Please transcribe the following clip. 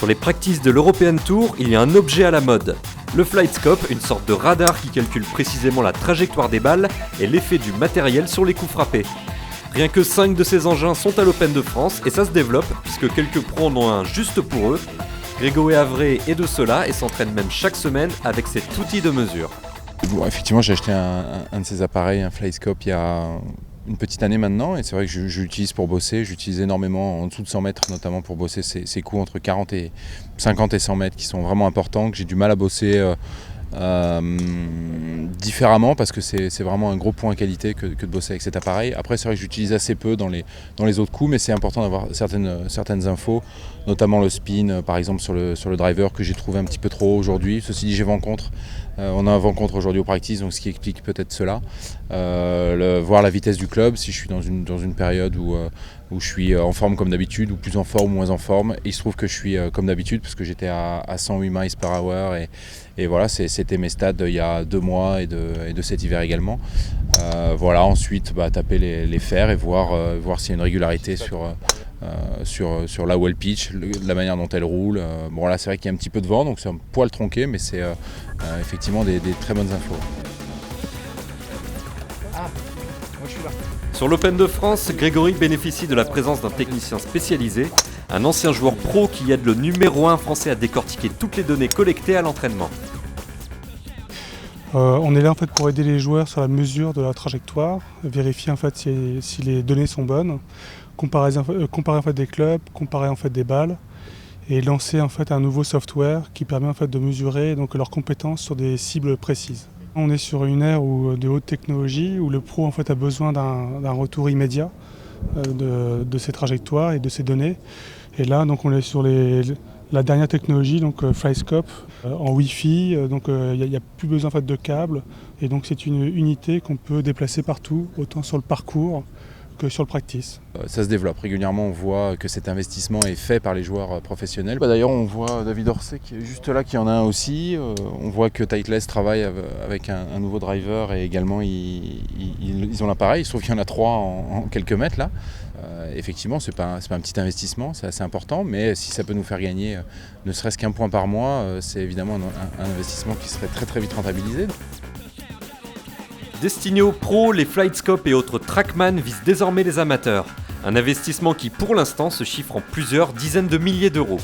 Sur les practices de l'European Tour, il y a un objet à la mode. Le FlightScope, une sorte de radar qui calcule précisément la trajectoire des balles et l'effet du matériel sur les coups frappés. Rien que 5 de ces engins sont à l'Open de France et ça se développe puisque quelques pros en ont un juste pour eux. Grégory Avray est de cela et s'entraîne même chaque semaine avec cet outil de mesure. Bon, effectivement, j'ai acheté un de ces appareils, un FlightScope, il y a une petite année maintenant, et c'est vrai que je l'utilise pour bosser. J'utilise énormément en dessous de 100 mètres, notamment pour bosser ces coups entre 50 et 100 mètres qui sont vraiment importants, que j'ai du mal à bosser différemment parce que c'est vraiment un gros point qualité que de bosser avec cet appareil. Après, c'est vrai que j'utilise assez peu dans les autres coups, mais c'est important d'avoir certaines infos, notamment le spin, par exemple sur le driver que j'ai trouvé un petit peu trop haut aujourd'hui. Ceci dit, on a un vent contre aujourd'hui au practice, donc ce qui explique peut-être cela. Voir la vitesse du club, si je suis dans une période où je suis en forme comme d'habitude, ou plus en forme ou moins en forme. Et il se trouve que je suis comme d'habitude, parce que j'étais à 108 miles par hour, et voilà, c'était mes stats il y a 2 mois et de cet hiver également. Voilà, ensuite taper les fers et voir s'il y a une régularité sur là où elle pitch, la manière dont elle roule. Bon là c'est vrai qu'il y a un petit peu de vent, donc c'est un poil tronqué, mais c'est effectivement des très bonnes infos. Sur l'Open de France, Grégory bénéficie de la présence d'un technicien spécialisé, un ancien joueur pro qui aide le numéro 1 français à décortiquer toutes les données collectées à l'entraînement. On est là en fait pour aider les joueurs sur la mesure de la trajectoire, vérifier en fait si les données sont bonnes, comparer en fait des clubs, comparer en fait des balles et lancer en fait un nouveau software qui permet en fait de mesurer donc leurs compétences sur des cibles précises. On est sur une ère de haute technologie où le pro en fait a besoin d'un retour immédiat de ses trajectoires et de ses données. Et là donc on est sur la dernière technologie, donc FlightScope, en Wi-Fi, donc il n'y a plus besoin en fait, de câbles, et donc c'est une unité qu'on peut déplacer partout, autant sur le parcours que sur le practice. Ça se développe régulièrement, on voit que cet investissement est fait par les joueurs professionnels. D'ailleurs on voit David Orsay qui est juste là, qui en a un aussi. On voit que Titleist travaille avec un nouveau driver et également ils ont l'appareil. Il se trouve qu'il y en a 3 en quelques mètres là. Effectivement, c'est pas un petit investissement, c'est assez important, mais si ça peut nous faire gagner ne serait-ce qu'un point par mois, c'est évidemment un investissement qui serait très très vite rentabilisé. Destinés aux pros, les FlightScope et autres Trackman visent désormais les amateurs. Un investissement qui pour l'instant se chiffre en plusieurs dizaines de milliers d'euros.